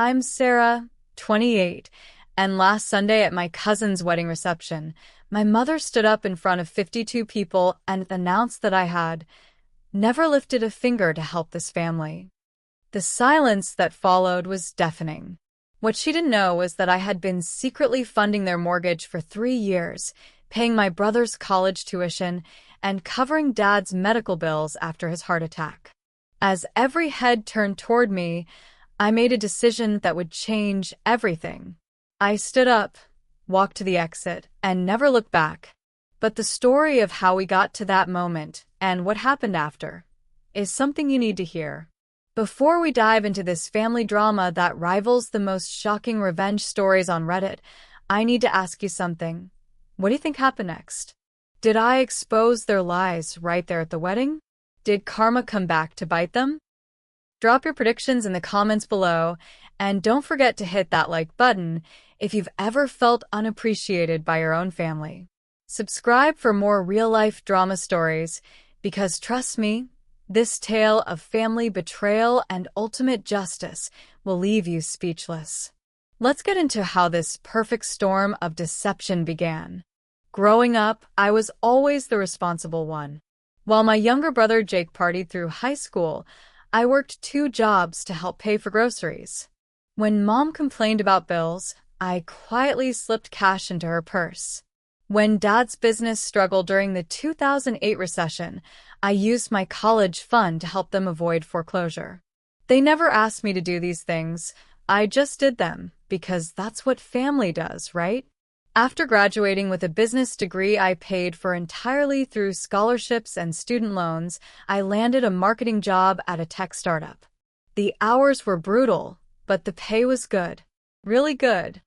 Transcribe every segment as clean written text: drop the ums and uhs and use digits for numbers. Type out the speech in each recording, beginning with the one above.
I'm Sarah, 28, and last Sunday at my cousin's wedding reception, my mother stood up in front of 52 people and announced that I had never lifted a finger to help this family. The silence that followed was deafening. What she didn't know was that I had been secretly funding their mortgage for 3 years, paying my brother's college tuition, and covering Dad's medical bills after his heart attack. As every head turned toward me, I made a decision that would change everything. I stood up, walked to the exit, and never looked back. But the story of how we got to that moment and what happened after is something you need to hear. Before we dive into this family drama that rivals the most shocking revenge stories on Reddit, I need to ask you something. What do you think happened next? Did I expose their lies right there at the wedding? Did karma come back to bite them? Drop your predictions in the comments below, and don't forget to hit that like button if you've ever felt unappreciated by your own family. Subscribe for more real-life drama stories, because trust me, this tale of family betrayal and ultimate justice will leave you speechless. Let's get into how this perfect storm of deception began. Growing up, I was always the responsible one. While my younger brother Jake partied through high school, I worked 2 jobs to help pay for groceries. When Mom complained about bills, I quietly slipped cash into her purse. When Dad's business struggled during the 2008 recession, I used my college fund to help them avoid foreclosure. They never asked me to do these things. I just did them, because that's what family does, right? After graduating with a business degree I paid for entirely through scholarships and student loans, I landed a marketing job at a tech startup. The hours were brutal, but the pay was good. Really good.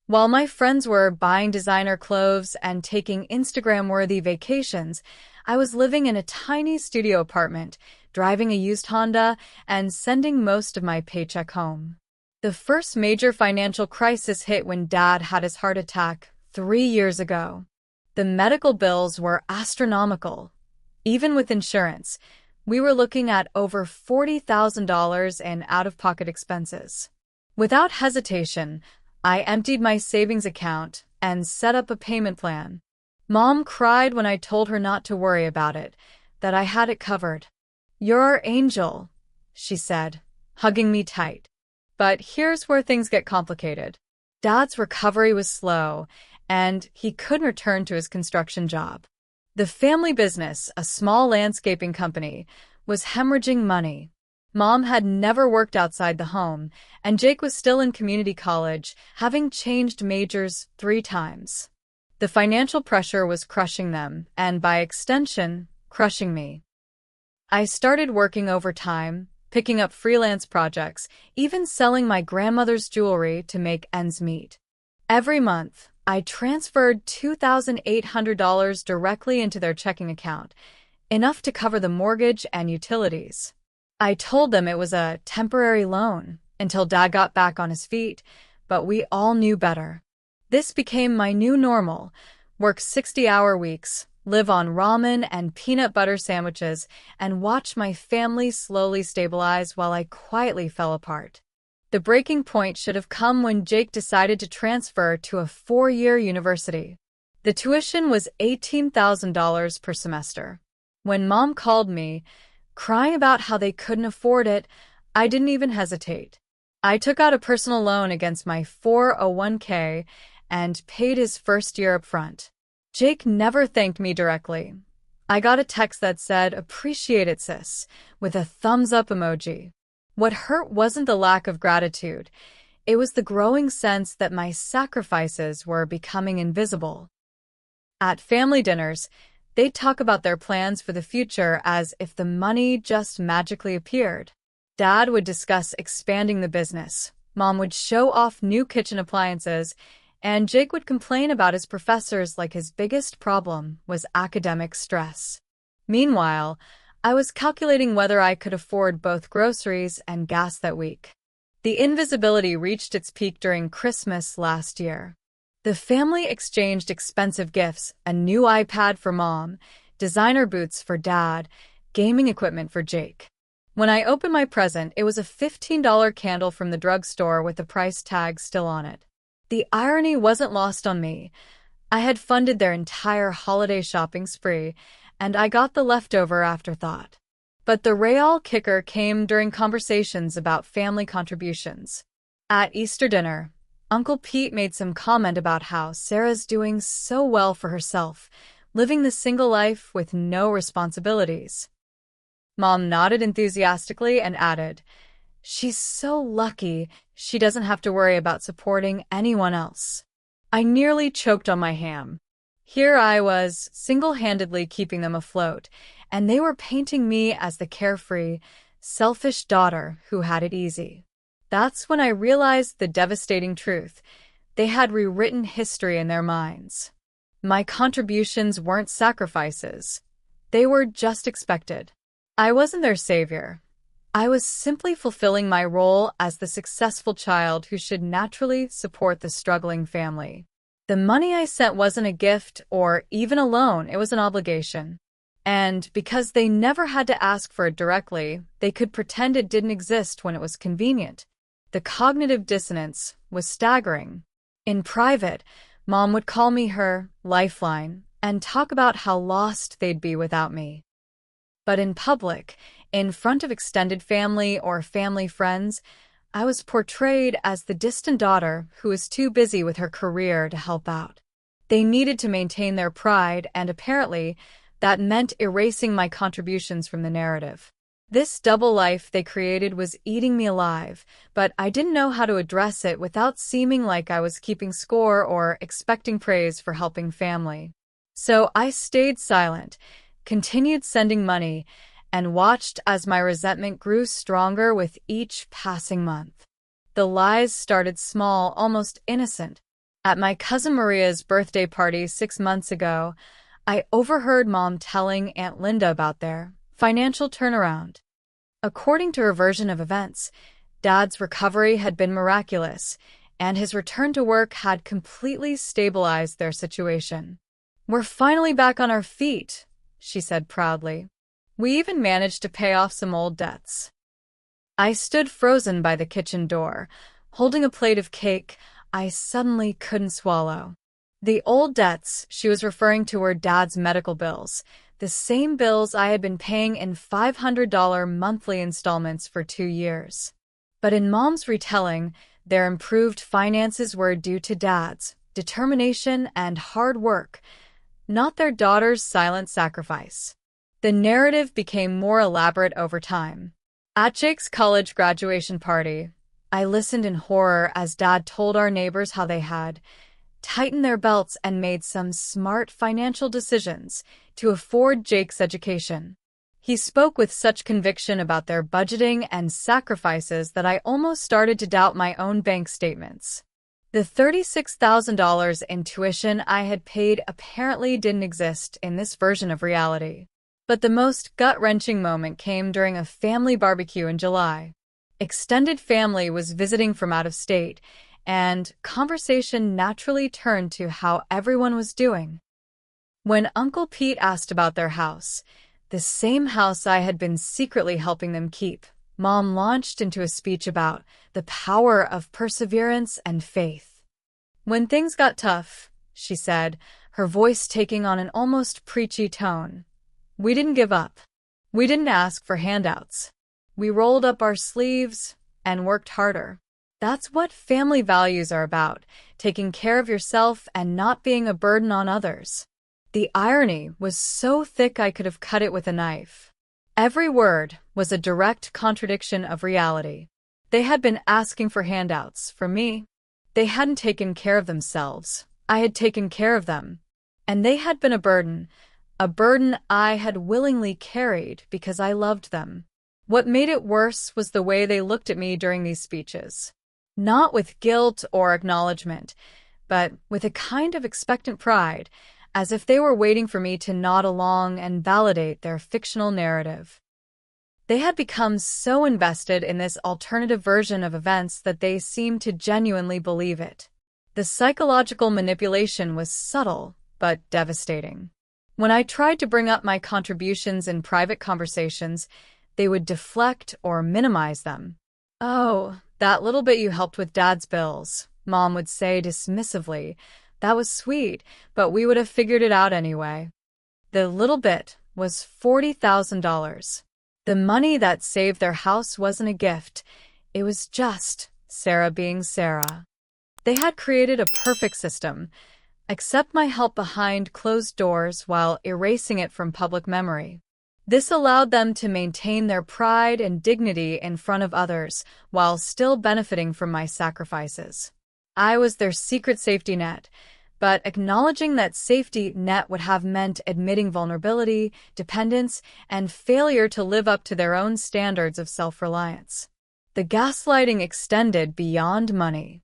While my friends were buying designer clothes and taking Instagram-worthy vacations, I was living in a tiny studio apartment, driving a used Honda, and sending most of my paycheck home. The first major financial crisis hit when Dad had his heart attack 3 years ago. The medical bills were astronomical. Even with insurance, we were looking at over $40,000 in out-of-pocket expenses. Without hesitation, I emptied my savings account and set up a payment plan. Mom cried when I told her not to worry about it, that I had it covered. "You're our angel," she said, hugging me tight. But here's where things get complicated. Dad's recovery was slow, and he couldn't return to his construction job. The family business, a small landscaping company, was hemorrhaging money. Mom had never worked outside the home, and Jake was still in community college, having changed majors 3 times. The financial pressure was crushing them, and by extension, crushing me. I started working overtime, picking up freelance projects, even selling my grandmother's jewelry to make ends meet. Every month, I transferred $2,800 directly into their checking account, enough to cover the mortgage and utilities. I told them it was a temporary loan until Dad got back on his feet, but we all knew better. This became my new normal: work 60-hour weeks, live on ramen and peanut butter sandwiches, and watch my family slowly stabilize while I quietly fell apart. The breaking point should have come when Jake decided to transfer to a 4-year university. The tuition was $18,000 per semester. When Mom called me, crying about how they couldn't afford it, I didn't even hesitate. I took out a personal loan against my 401k and paid his first year up front. Jake never thanked me directly. I got a text that said, "Appreciate it, sis," with a thumbs-up emoji. What hurt wasn't the lack of gratitude. It was the growing sense that my sacrifices were becoming invisible. At family dinners, they'd talk about their plans for the future as if the money just magically appeared. Dad would discuss expanding the business, Mom would show off new kitchen appliances, and Jake would complain about his professors like his biggest problem was academic stress. Meanwhile, I was calculating whether I could afford both groceries and gas that week. The invisibility reached its peak during Christmas last year. The family exchanged expensive gifts: a new iPad for Mom, designer boots for Dad, gaming equipment for Jake. When I opened my present, it was a $15 candle from the drugstore with the price tag still on it. The irony wasn't lost on me. I had funded their entire holiday shopping spree, and I got the leftover afterthought. But the real kicker came during conversations about family contributions. At Easter dinner, Uncle Pete made some comment about how Sarah's doing so well for herself, living the single life with no responsibilities. Mom nodded enthusiastically and added, "She's so lucky she doesn't have to worry about supporting anyone else." I nearly choked on my ham. Here I was, single-handedly keeping them afloat, and they were painting me as the carefree, selfish daughter who had it easy. That's when I realized the devastating truth. They had rewritten history in their minds. My contributions weren't sacrifices. They were just expected. I wasn't their savior. I was simply fulfilling my role as the successful child who should naturally support the struggling family. The money I sent wasn't a gift or even a loan, it was an obligation. And because they never had to ask for it directly, they could pretend it didn't exist when it was convenient. The cognitive dissonance was staggering. In private, Mom would call me her lifeline and talk about how lost they'd be without me. But in public, in front of extended family or family friends, I was portrayed as the distant daughter who was too busy with her career to help out. They needed to maintain their pride, and apparently, that meant erasing my contributions from the narrative. This double life they created was eating me alive, but I didn't know how to address it without seeming like I was keeping score or expecting praise for helping family. So I stayed silent, continued sending money, and watched as my resentment grew stronger with each passing month. The lies started small, almost innocent. At my cousin Maria's birthday party 6 months ago, I overheard Mom telling Aunt Linda about their financial turnaround. According to her version of events, Dad's recovery had been miraculous, and his return to work had completely stabilized their situation. "We're finally back on our feet," she said proudly. "We even managed to pay off some old debts." I stood frozen by the kitchen door, holding a plate of cake I suddenly couldn't swallow. The old debts she was referring to were Dad's medical bills, the same bills I had been paying in $500 monthly installments for 2 years. But in Mom's retelling, their improved finances were due to Dad's determination and hard work, not their daughter's silent sacrifice. The narrative became more elaborate over time. At Jake's college graduation party, I listened in horror as Dad told our neighbors how they had tightened their belts and made some smart financial decisions to afford Jake's education. He spoke with such conviction about their budgeting and sacrifices that I almost started to doubt my own bank statements. The $36,000 in tuition I had paid apparently didn't exist in this version of reality. But the most gut-wrenching moment came during a family barbecue in July. Extended family was visiting from out of state, and conversation naturally turned to how everyone was doing. When Uncle Pete asked about their house, the same house I had been secretly helping them keep, Mom launched into a speech about the power of perseverance and faith. "When things got tough," she said, her voice taking on an almost preachy tone, "we didn't give up. We didn't ask for handouts. We rolled up our sleeves and worked harder." That's what family values are about, taking care of yourself and not being a burden on others. The irony was so thick I could have cut it with a knife. Every word was a direct contradiction of reality. They had been asking for handouts from me. They hadn't taken care of themselves. I had taken care of them. And they had been a burden I had willingly carried because I loved them. What made it worse was the way they looked at me during these speeches. Not with guilt or acknowledgement, but with a kind of expectant pride, as if they were waiting for me to nod along and validate their fictional narrative. They had become so invested in this alternative version of events that they seemed to genuinely believe it. The psychological manipulation was subtle, but devastating. When I tried to bring up my contributions in private conversations, they would deflect or minimize them. "Oh, that little bit you helped with Dad's bills," Mom would say dismissively. "That was sweet, but we would have figured it out anyway." The little bit was $40,000. The money that saved their house wasn't a gift. It was just Sarah being Sarah. They had created a perfect system. Accept my help behind closed doors while erasing it from public memory. This allowed them to maintain their pride and dignity in front of others while still benefiting from my sacrifices. I was their secret safety net, but acknowledging that safety net would have meant admitting vulnerability, dependence, and failure to live up to their own standards of self-reliance. The gaslighting extended beyond money.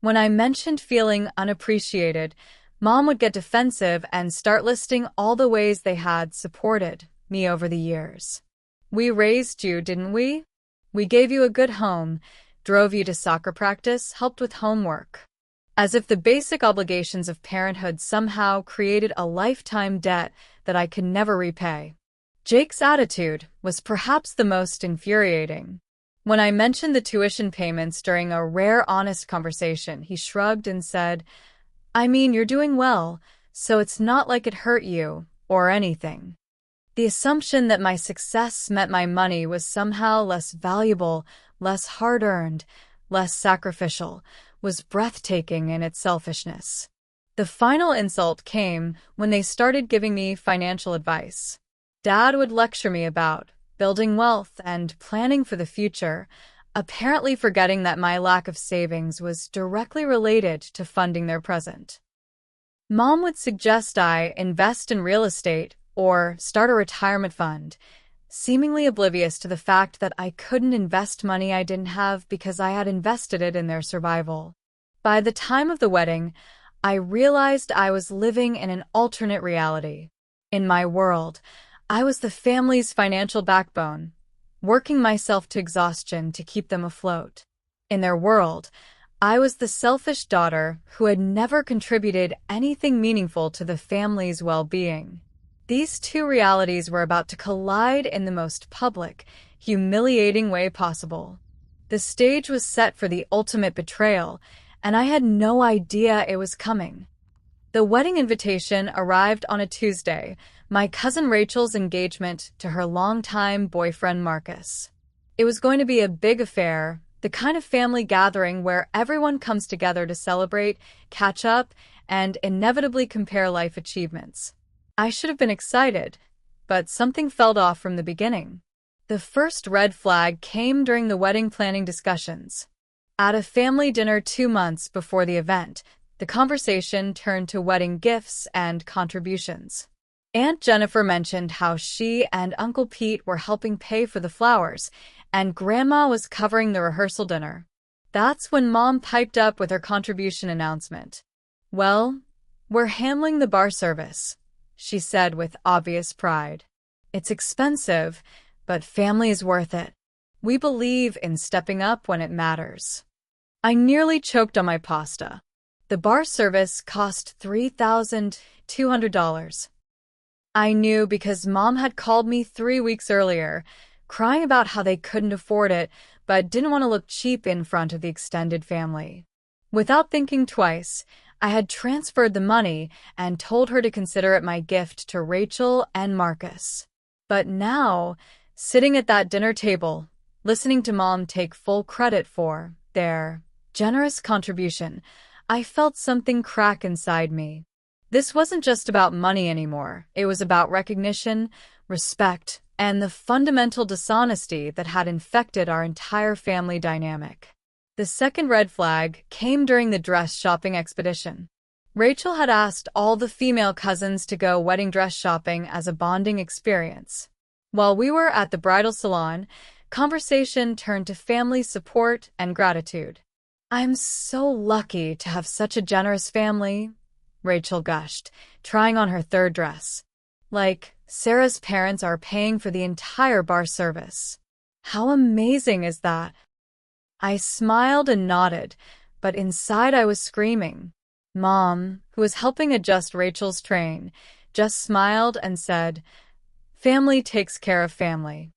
When I mentioned feeling unappreciated, Mom would get defensive and start listing all the ways they had supported me over the years. "We raised you, didn't we? We gave you a good home, drove you to soccer practice, helped with homework." As if the basic obligations of parenthood somehow created a lifetime debt that I could never repay. Jake's attitude was perhaps the most infuriating. When I mentioned the tuition payments during a rare honest conversation, he shrugged and said, "I mean, you're doing well, so it's not like it hurt you or anything." The assumption that my success meant my money was somehow less valuable, less hard-earned, less sacrificial, was breathtaking in its selfishness. The final insult came when they started giving me financial advice. Dad would lecture me about building wealth and planning for the future, apparently forgetting that my lack of savings was directly related to funding their present. Mom would suggest I invest in real estate or start a retirement fund, seemingly oblivious to the fact that I couldn't invest money I didn't have because I had invested it in their survival. By the time of the wedding, I realized I was living in an alternate reality. In my world, I was the family's financial backbone, working myself to exhaustion to keep them afloat. In their world, I was the selfish daughter who had never contributed anything meaningful to the family's well-being. These two realities were about to collide in the most public, humiliating way possible. The stage was set for the ultimate betrayal, and I had no idea it was coming. The wedding invitation arrived on a Tuesday, my cousin Rachel's engagement to her longtime boyfriend Marcus. It was going to be a big affair, the kind of family gathering where everyone comes together to celebrate, catch up, and inevitably compare life achievements. I should have been excited, but something felt off from the beginning. The first red flag came during the wedding planning discussions. At a family dinner 2 months before the event, the conversation turned to wedding gifts and contributions. Aunt Jennifer mentioned how she and Uncle Pete were helping pay for the flowers, and Grandma was covering the rehearsal dinner. That's when Mom piped up with her contribution announcement. "Well, we're handling the bar service," she said with obvious pride. "It's expensive, but family is worth it. We believe in stepping up when it matters." I nearly choked on my pasta. The bar service cost $3,200. I knew because Mom had called me 3 weeks earlier, crying about how they couldn't afford it, but didn't want to look cheap in front of the extended family. Without thinking twice, I had transferred the money and told her to consider it my gift to Rachel and Marcus. But now, sitting at that dinner table, listening to Mom take full credit for their generous contribution, I felt something crack inside me. This wasn't just about money anymore. It was about recognition, respect, and the fundamental dishonesty that had infected our entire family dynamic. The second red flag came during the dress shopping expedition. Rachel had asked all the female cousins to go wedding dress shopping as a bonding experience. While we were at the bridal salon, conversation turned to family support and gratitude. "I'm so lucky to have such a generous family," Rachel gushed, trying on her third dress. "Like, Sarah's parents are paying for the entire bar service. How amazing is that?" I smiled and nodded, but inside I was screaming. Mom, who was helping adjust Rachel's train, just smiled and said, "Family takes care of family."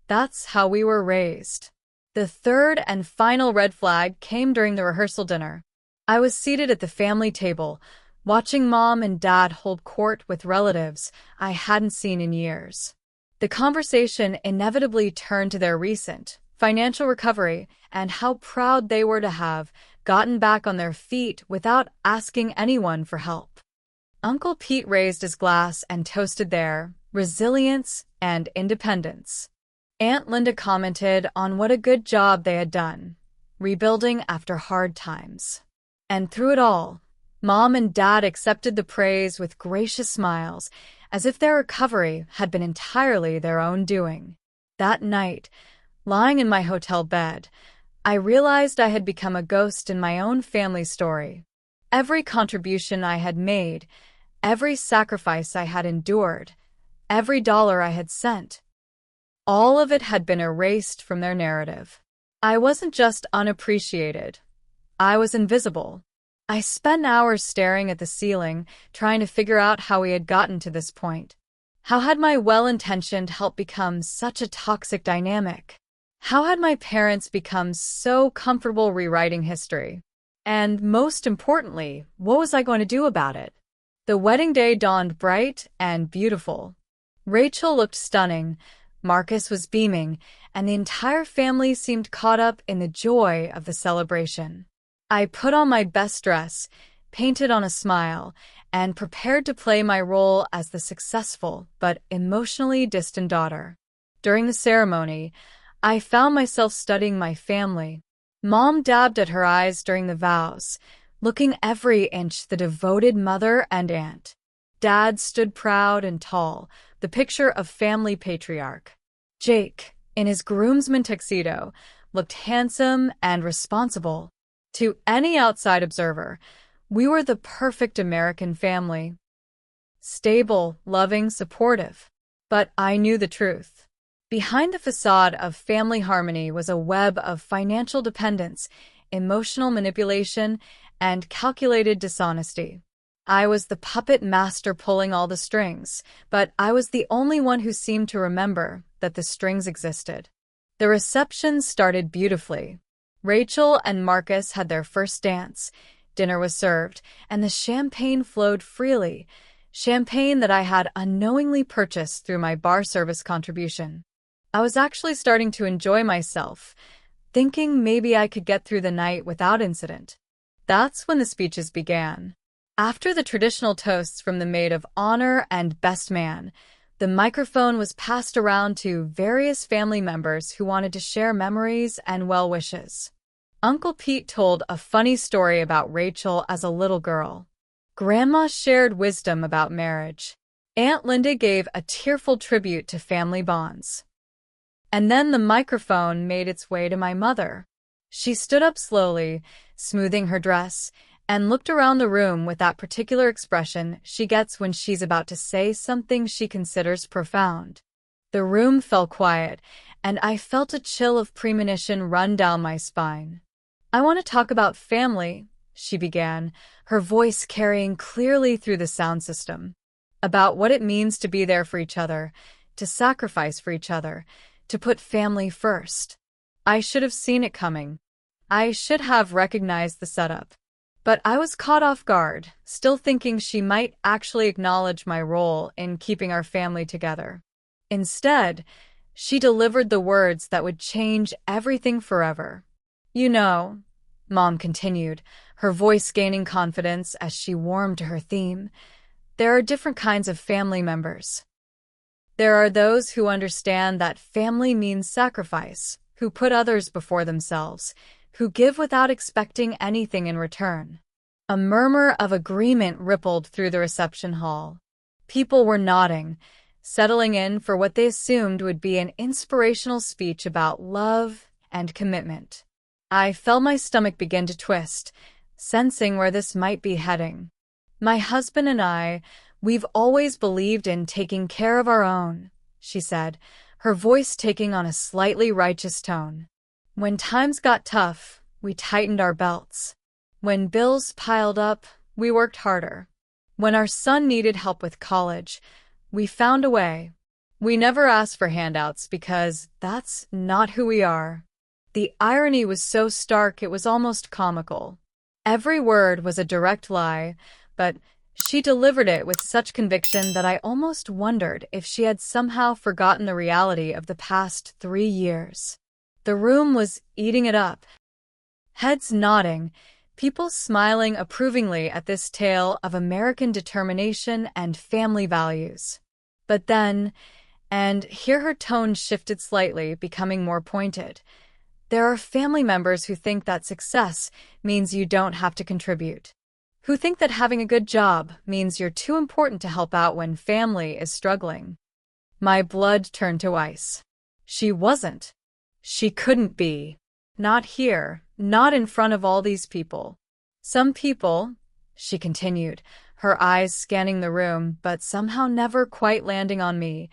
That's how we were raised. The third and final red flag came during the rehearsal dinner. I was seated at the family table, watching Mom and Dad hold court with relatives I hadn't seen in years. The conversation inevitably turned to their recent financial recovery and how proud they were to have gotten back on their feet without asking anyone for help. Uncle Pete raised his glass and toasted their resilience and independence. Aunt Linda commented on what a good job they had done, rebuilding after hard times. And through it all, Mom and Dad accepted the praise with gracious smiles, as if their recovery had been entirely their own doing. That night, lying in my hotel bed, I realized I had become a ghost in my own family story. Every contribution I had made, every sacrifice I had endured, every dollar I had sent, all of it had been erased from their narrative. I wasn't just unappreciated. I was invisible. I spent hours staring at the ceiling, trying to figure out how we had gotten to this point. How had my well-intentioned help become such a toxic dynamic? How had my parents become so comfortable rewriting history? And most importantly, what was I going to do about it? The wedding day dawned bright and beautiful. Rachel looked stunning, Marcus was beaming, and the entire family seemed caught up in the joy of the celebration. I put on my best dress, painted on a smile, and prepared to play my role as the successful but emotionally distant daughter. During the ceremony, I found myself studying my family. Mom dabbed at her eyes during the vows, looking every inch the devoted mother and aunt. Dad stood proud and tall, the picture of family patriarch. Jake, in his groomsman tuxedo, looked handsome and responsible. To any outside observer, we were the perfect American family. Stable, loving, supportive. But I knew the truth. Behind the facade of family harmony was a web of financial dependence, emotional manipulation, and calculated dishonesty. I was the puppet master pulling all the strings, but I was the only one who seemed to remember that the strings existed. The reception started beautifully. Rachel and Marcus had their first dance, dinner was served, and the champagne flowed freely, champagne that I had unknowingly purchased through my bar service contribution. I was actually starting to enjoy myself, thinking maybe I could get through the night without incident. That's when the speeches began. After the traditional toasts from the maid of honor and best man, the microphone was passed around to various family members who wanted to share memories and well wishes. Uncle Pete told a funny story about Rachel as a little girl. Grandma shared wisdom about marriage. Aunt Linda gave a tearful tribute to family bonds. And then the microphone made its way to my mother. She stood up slowly, smoothing her dress, and looked around the room with that particular expression she gets when she's about to say something she considers profound. The room fell quiet, and I felt a chill of premonition run down my spine. "I want to talk about family," she began, her voice carrying clearly through the sound system. "About what it means to be there for each other, to sacrifice for each other, to put family first." I should have seen it coming. I should have recognized the setup. But I was caught off guard, still thinking she might actually acknowledge my role in keeping our family together. Instead, she delivered the words that would change everything forever. "You know," Mom continued, her voice gaining confidence as she warmed to her theme, "there are different kinds of family members. There are those who understand that family means sacrifice, who put others before themselves, who give without expecting anything in return." A murmur of agreement rippled through the reception hall. People were nodding, settling in for what they assumed would be an inspirational speech about love and commitment. I felt my stomach begin to twist, sensing where this might be heading. "My husband and we've always believed in taking care of our own," she said, her voice taking on a slightly righteous tone. "When times got tough, we tightened our belts. When bills piled up, we worked harder. When our son needed help with college, we found a way. We never ask for handouts because that's not who we are. The irony was so stark it was almost comical. Every word was a direct lie, but she delivered it with such conviction that I almost wondered if she had somehow forgotten the reality of the past 3 years. The room was eating it up. Heads nodding, people smiling approvingly at this tale of American determination and family values. But then, and here her tone shifted slightly, becoming more pointed, there are family members who think that success means you don't have to contribute. Who think that having a good job means you're too important to help out when family is struggling. My blood turned to ice. She wasn't. She couldn't be. Not here, not in front of all these people. Some people, she continued, her eyes scanning the room but somehow never quite landing on me,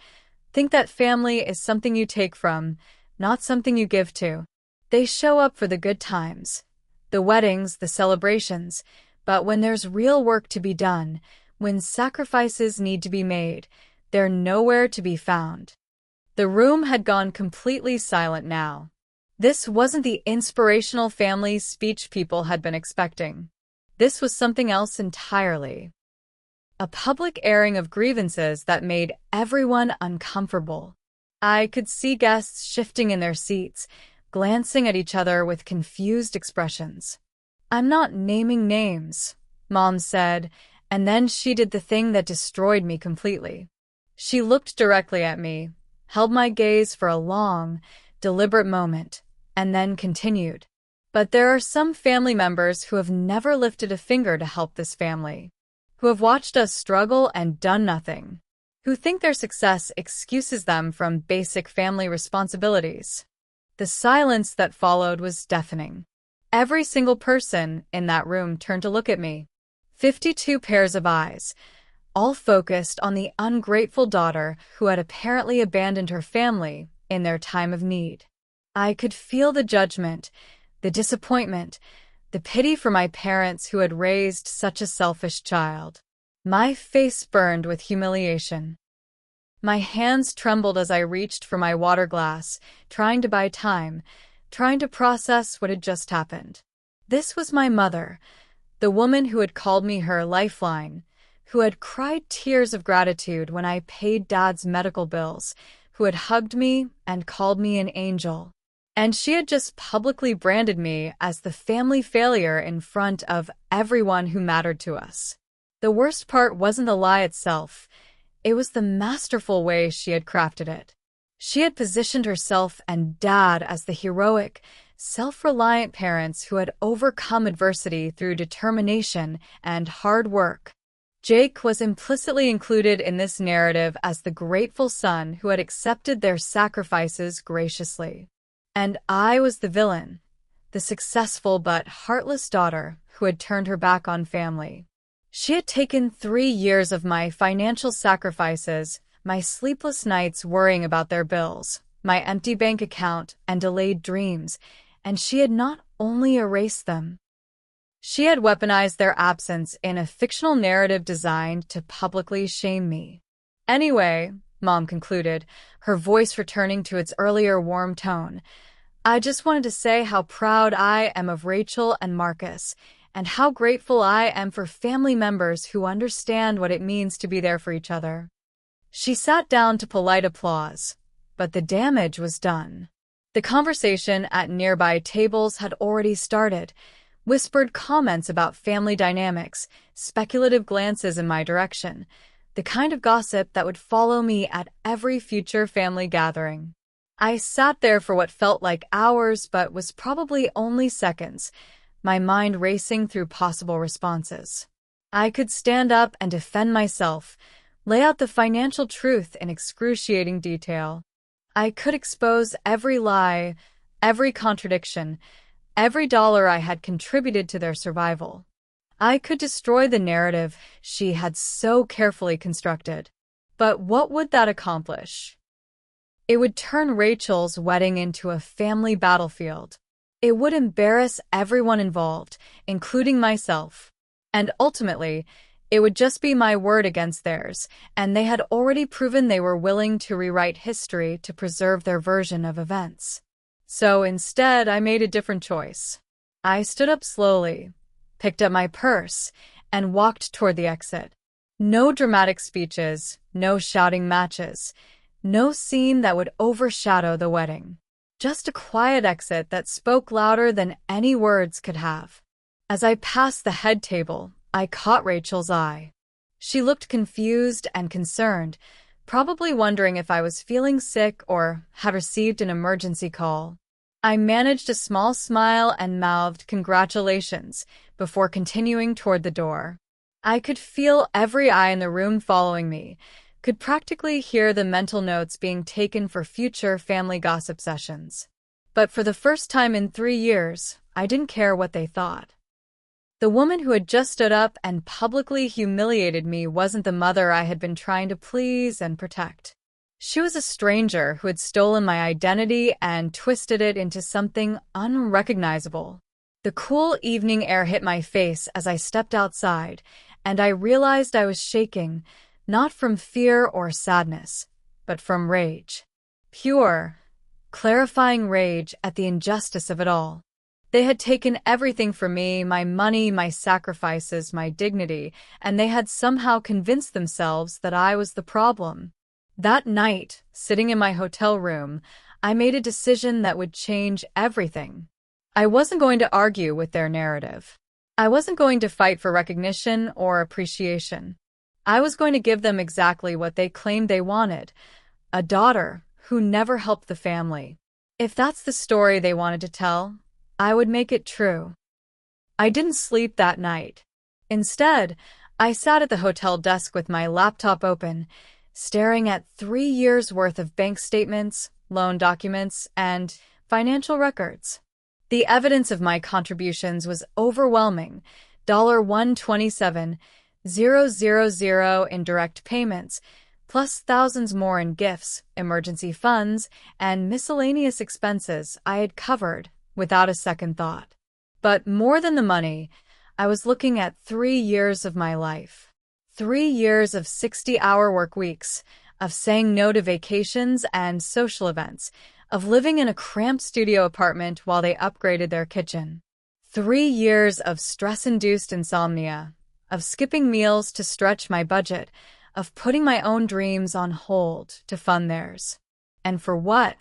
think that family is something you take from, not something you give to. They show up for the good times, the weddings, the celebrations, but when there's real work to be done, when sacrifices need to be made, they're nowhere to be found. The room had gone completely silent now. This wasn't the inspirational family speech people had been expecting. This was something else entirely. A public airing of grievances that made everyone uncomfortable. I could see guests shifting in their seats, glancing at each other with confused expressions. "I'm not naming names," Mom said, and then she did the thing that destroyed me completely. She looked directly at me, held my gaze for a long, deliberate moment, and then continued. "But there are some family members who have never lifted a finger to help this family, who have watched us struggle and done nothing, who think their success excuses them from basic family responsibilities." The silence that followed was deafening. Every single person in that room turned to look at me. 52 pairs of eyes, all focused on the ungrateful daughter who had apparently abandoned her family in their time of need. I could feel the judgment, the disappointment, the pity for my parents who had raised such a selfish child. My face burned with humiliation. My hands trembled as I reached for my water glass, trying to buy time, trying to process what had just happened. This was my mother, the woman who had called me her lifeline, who had cried tears of gratitude when I paid Dad's medical bills, who had hugged me and called me an angel. And she had just publicly branded me as the family failure in front of everyone who mattered to us. The worst part wasn't the lie itself. It was the masterful way she had crafted it. She had positioned herself and Dad as the heroic, self-reliant parents who had overcome adversity through determination and hard work. Jake was implicitly included in this narrative as the grateful son who had accepted their sacrifices graciously. And I was the villain, the successful but heartless daughter who had turned her back on family. She had taken 3 years of my financial sacrifices, my sleepless nights worrying about their bills, my empty bank account and delayed dreams, and she had not only erased them. She had weaponized their absence in a fictional narrative designed to publicly shame me. Anyway, Mom concluded, her voice returning to its earlier warm tone, I just wanted to say how proud I am of Rachel and Marcus, and how grateful I am for family members who understand what it means to be there for each other. She sat down to polite applause, but the damage was done. The conversation at nearby tables had already started, whispered comments about family dynamics, speculative glances in my direction, the kind of gossip that would follow me at every future family gathering. I sat there for what felt like hours but was probably only seconds, my mind racing through possible responses. I could stand up and defend myself, lay out the financial truth in excruciating detail. I could expose every lie, every contradiction, every dollar I had contributed to their survival. I could destroy the narrative she had so carefully constructed. But what would that accomplish? It would turn Rachel's wedding into a family battlefield. It would embarrass everyone involved, including myself. And ultimately, It would just be my word against theirs, and they had already proven they were willing to rewrite history to preserve their version of events. So instead, I made a different choice. I stood up slowly, picked up my purse, and walked toward the exit. No dramatic speeches, no shouting matches, no scene that would overshadow the wedding. Just a quiet exit that spoke louder than any words could have. As I passed the head table, I caught Rachel's eye. She looked confused and concerned, probably wondering if I was feeling sick or had received an emergency call. I managed a small smile and mouthed congratulations before continuing toward the door. I could feel every eye in the room following me, could practically hear the mental notes being taken for future family gossip sessions. But for the first time in 3 years, I didn't care what they thought. The woman who had just stood up and publicly humiliated me wasn't the mother I had been trying to please and protect. She was a stranger who had stolen my identity and twisted it into something unrecognizable. The cool evening air hit my face as I stepped outside, and I realized I was shaking, not from fear or sadness, but from rage. Pure, clarifying rage at the injustice of it all. They had taken everything from me, my money, my sacrifices, my dignity, and they had somehow convinced themselves that I was the problem. That night, sitting in my hotel room, I made a decision that would change everything. I wasn't going to argue with their narrative. I wasn't going to fight for recognition or appreciation. I was going to give them exactly what they claimed they wanted, a daughter who never helped the family. If that's the story they wanted to tell, I would make it true. I didn't sleep that night. Instead, I sat at the hotel desk with my laptop open, staring at 3 years' worth of bank statements, loan documents, and financial records. The evidence of my contributions was overwhelming. $127,000 in direct payments, plus thousands more in gifts, emergency funds, and miscellaneous expenses I had covered without a second thought. But more than the money, I was looking at 3 years of my life. 3 years of 60-hour work weeks, of saying no to vacations and social events, of living in a cramped studio apartment while they upgraded their kitchen. 3 years of stress-induced insomnia, of skipping meals to stretch my budget, of putting my own dreams on hold to fund theirs. And for what?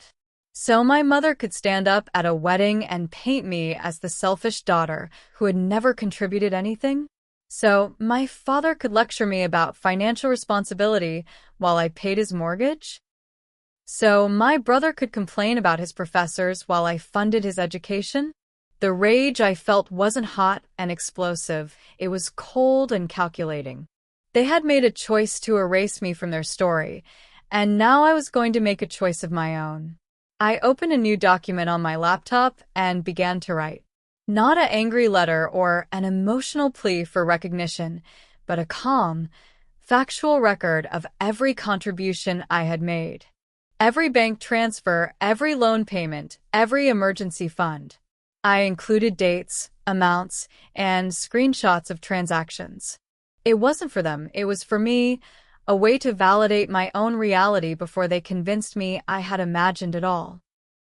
So my mother could stand up at a wedding and paint me as the selfish daughter who had never contributed anything? So my father could lecture me about financial responsibility while I paid his mortgage? So my brother could complain about his professors while I funded his education? The rage I felt wasn't hot and explosive, it was cold and calculating. They had made a choice to erase me from their story, and now I was going to make a choice of my own. I opened a new document on my laptop and began to write. Not an angry letter or an emotional plea for recognition, but a calm, factual record of every contribution I had made. Every bank transfer, every loan payment, every emergency fund. I included dates, amounts, and screenshots of transactions. It wasn't for them, it was for me, a way to validate my own reality before they convinced me I had imagined it all.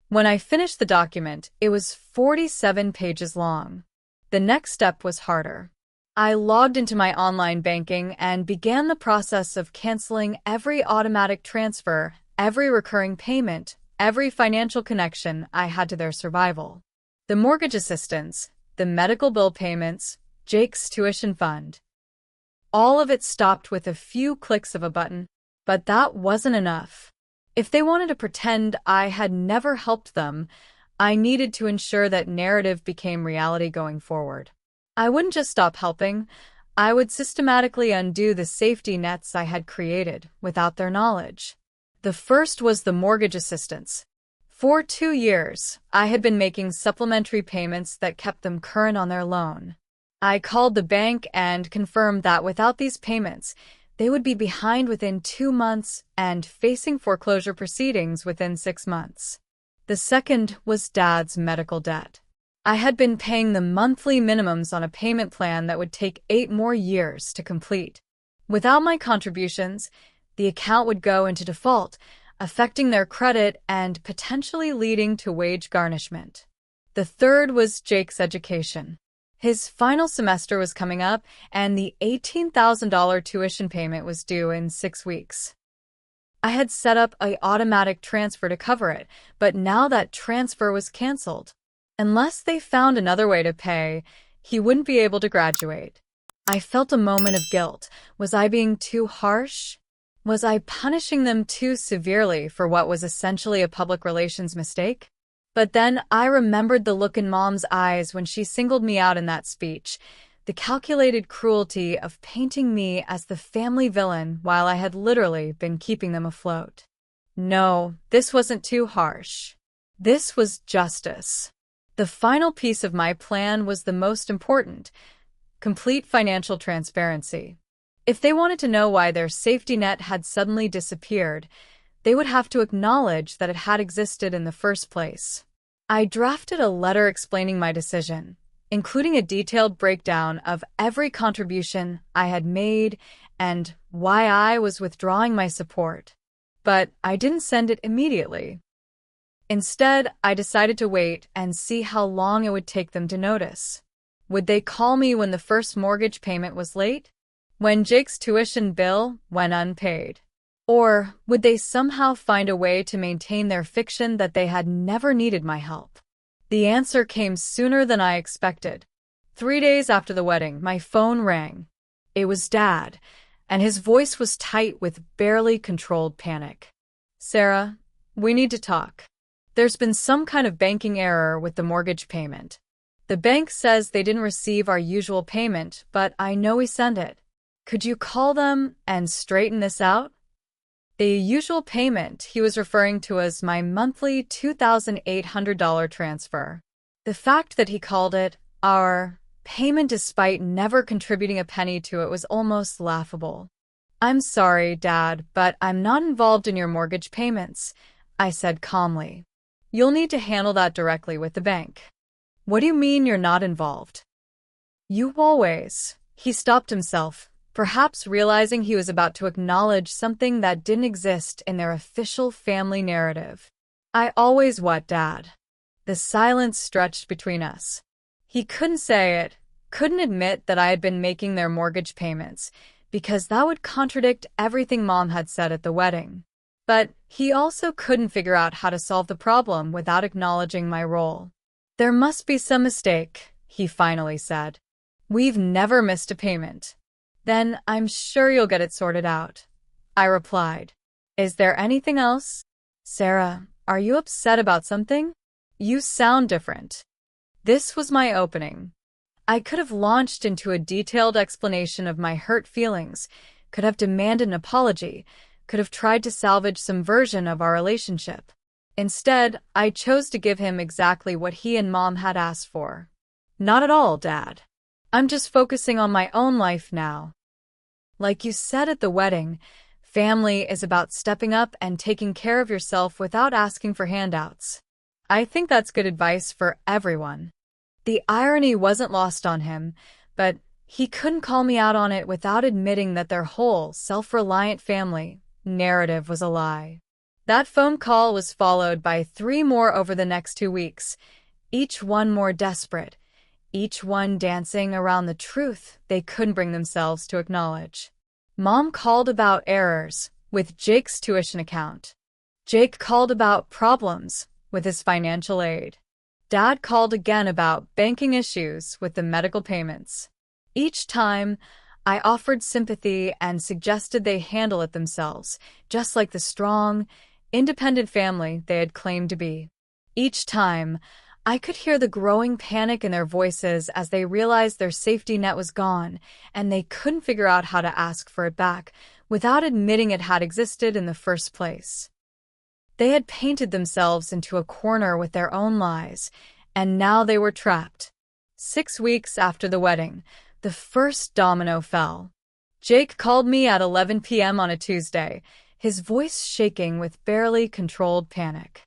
When I finished the document, it was 47 pages long. The next step was harder. I logged into my online banking and began the process of canceling every automatic transfer, every recurring payment, every financial connection I had to their survival. The mortgage assistance, the medical bill payments, Jake's tuition fund. All of it stopped with a few clicks of a button, but that wasn't enough. If they wanted to pretend I had never helped them, I needed to ensure that narrative became reality going forward. I wouldn't just stop helping, I would systematically undo the safety nets I had created without their knowledge. The first was the mortgage assistance. For 2 years, I had been making supplementary payments that kept them current on their loan. I called the bank and confirmed that without these payments, they would be behind within 2 months and facing foreclosure proceedings within 6 months. The second was Dad's medical debt. I had been paying the monthly minimums on a payment plan that would take 8 more years to complete. Without my contributions, the account would go into default, affecting their credit and potentially leading to wage garnishment. The third was Jake's education. His final semester was coming up, and the $18,000 tuition payment was due in 6 weeks. I had set up an automatic transfer to cover it, but now that transfer was canceled. Unless they found another way to pay, he wouldn't be able to graduate. I felt a moment of guilt. Was I being too harsh? Was I punishing them too severely for what was essentially a public relations mistake? But then I remembered the look in Mom's eyes when she singled me out in that speech, the calculated cruelty of painting me as the family villain while I had literally been keeping them afloat. No, this wasn't too harsh. This was justice. The final piece of my plan was the most important: complete financial transparency. If they wanted to know why their safety net had suddenly disappeared, they would have to acknowledge that it had existed in the first place. I drafted a letter explaining my decision, including a detailed breakdown of every contribution I had made and why I was withdrawing my support. But I didn't send it immediately. Instead, I decided to wait and see how long it would take them to notice. Would they call me when the first mortgage payment was late? When Jake's tuition bill went unpaid? Or would they somehow find a way to maintain their fiction that they had never needed my help? The answer came sooner than I expected. 3 days after the wedding, my phone rang. It was Dad, and his voice was tight with barely controlled panic. "Sarah, we need to talk. There's been some kind of banking error with the mortgage payment. The bank says they didn't receive our usual payment, but I know we sent it. Could you call them and straighten this out?" The usual payment he was referring to as my monthly $2,800 transfer. The fact that he called it our payment despite never contributing a penny to it was almost laughable. "I'm sorry, Dad, but I'm not involved in your mortgage payments," I said calmly. "You'll need to handle that directly with the bank." "What do you mean you're not involved?" "You always..." He stopped himself, perhaps realizing he was about to acknowledge something that didn't exist in their official family narrative. "I always what, Dad?" The silence stretched between us. He couldn't say it, couldn't admit that I had been making their mortgage payments, because that would contradict everything Mom had said at the wedding. But he also couldn't figure out how to solve the problem without acknowledging my role. "There must be some mistake," he finally said. "We've never missed a payment." "Then I'm sure you'll get it sorted out," I replied. "Is there anything else? Sarah, are you upset about something? You sound different." This was my opening. I could have launched into a detailed explanation of my hurt feelings, could have demanded an apology, could have tried to salvage some version of our relationship. Instead, I chose to give him exactly what he and Mom had asked for. "Not at all, Dad. I'm just focusing on my own life now. Like you said at the wedding, family is about stepping up and taking care of yourself without asking for handouts. I think that's good advice for everyone." The irony wasn't lost on him, but he couldn't call me out on it without admitting that their whole self-reliant family narrative was a lie. That phone call was followed by 3 more over the next 2 weeks, each one more desperate, each one dancing around the truth they couldn't bring themselves to acknowledge. Mom called about errors with Jake's tuition account. Jake called about problems with his financial aid. Dad called again about banking issues with the medical payments. Each time, I offered sympathy and suggested they handle it themselves, just like the strong, independent family they had claimed to be. Each time, I could hear the growing panic in their voices as they realized their safety net was gone, and they couldn't figure out how to ask for it back without admitting it had existed in the first place. They had painted themselves into a corner with their own lies, and now they were trapped. 6 weeks after the wedding, the first domino fell. Jake called me at 11 p.m. on a Tuesday, his voice shaking with barely controlled panic.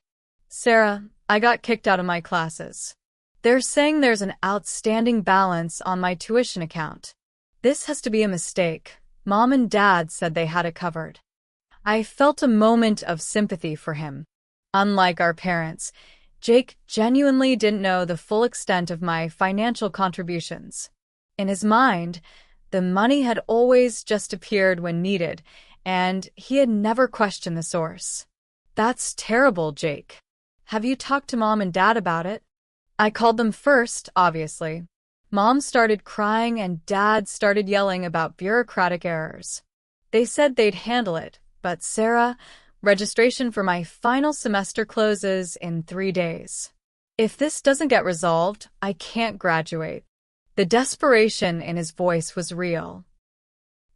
"Sarah, I got kicked out of my classes." They're saying there's an outstanding balance on my tuition account. This has to be a mistake. Mom and Dad said they had it covered. I felt a moment of sympathy for him. Unlike our parents, Jake genuinely didn't know the full extent of my financial contributions. In his mind, the money had always just appeared when needed, and he had never questioned the source. That's terrible, Jake. Have you talked to Mom and Dad about it? I called them first, obviously. Mom started crying and Dad started yelling about bureaucratic errors. They said they'd handle it, but Sarah, registration for my final semester closes in 3 days. If this doesn't get resolved, I can't graduate. The desperation in his voice was real.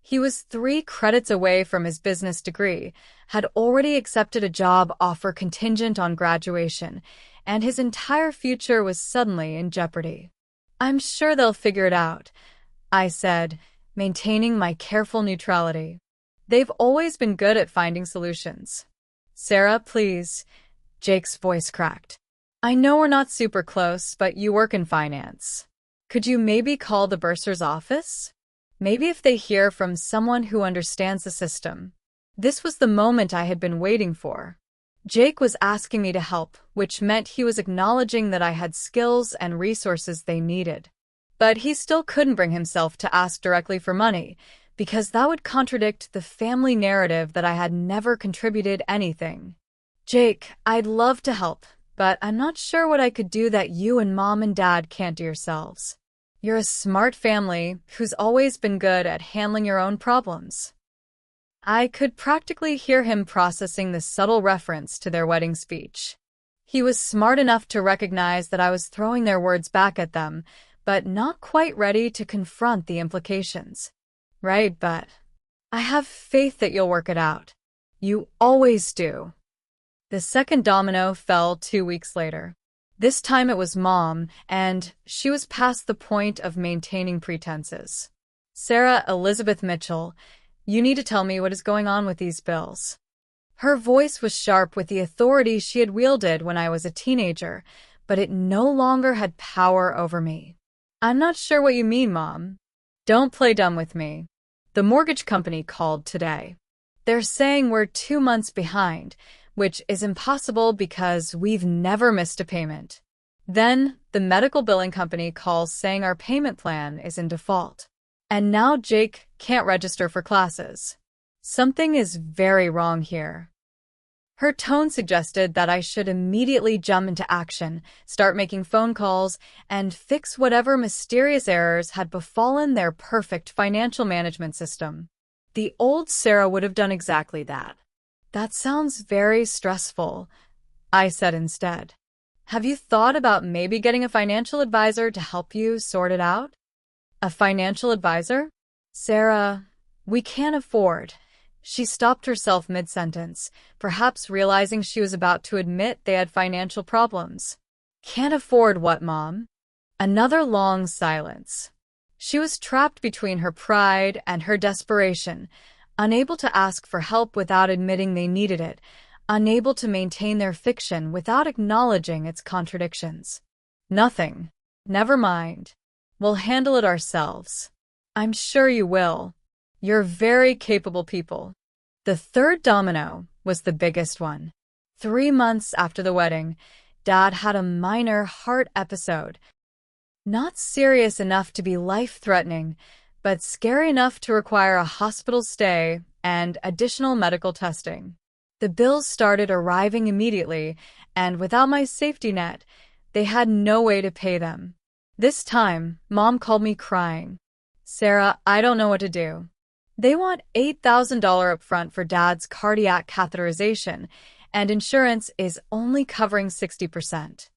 He was 3 credits away from his business degree, had already accepted a job offer contingent on graduation, and his entire future was suddenly in jeopardy. I'm sure they'll figure it out, I said, maintaining my careful neutrality. They've always been good at finding solutions. Sarah, please. Jake's voice cracked. I know we're not super close, but you work in finance. Could you maybe call the bursar's office? Maybe if they hear from someone who understands the system. This was the moment I had been waiting for. Jake was asking me to help, which meant he was acknowledging that I had skills and resources they needed. But he still couldn't bring himself to ask directly for money, because that would contradict the family narrative that I had never contributed anything. Jake, I'd love to help, but I'm not sure what I could do that you and Mom and Dad can't do yourselves. You're a smart family who's always been good at handling your own problems. I could practically hear him processing the subtle reference to their wedding speech. He was smart enough to recognize that I was throwing their words back at them, but not quite ready to confront the implications. Right, but I have faith that you'll work it out. You always do. The second domino fell 2 weeks later. This time it was Mom, and she was past the point of maintaining pretenses. Sarah Elizabeth Mitchell, you need to tell me what is going on with these bills. Her voice was sharp with the authority she had wielded when I was a teenager, but it no longer had power over me. I'm not sure what you mean, Mom. Don't play dumb with me. The mortgage company called today. They're saying we're 2 months behind, which is impossible because we've never missed a payment. Then, the medical billing company calls saying our payment plan is in default. And now Jake can't register for classes. Something is very wrong here. Her tone suggested that I should immediately jump into action, start making phone calls, and fix whatever mysterious errors had befallen their perfect financial management system. The old Sarah would have done exactly that. That sounds very stressful, I said instead. Have you thought about maybe getting a financial advisor to help you sort it out? A financial advisor? Sarah, we can't afford. She stopped herself mid-sentence, perhaps realizing she was about to admit they had financial problems. Can't afford what, Mom? Another long silence. She was trapped between her pride and her desperation, unable to ask for help without admitting they needed it, unable to maintain their fiction without acknowledging its contradictions. Nothing. Never mind. We'll handle it ourselves. I'm sure you will. You're very capable people. The third domino was the biggest one. 3 months after the wedding, Dad had a minor heart episode. Not serious enough to be life-threatening, but scary enough to require a hospital stay and additional medical testing. The bills started arriving immediately, and without my safety net, they had no way to pay them. This time, Mom called me crying. Sarah, I don't know what to do. They want $8,000 upfront for Dad's cardiac catheterization, and insurance is only covering 60%.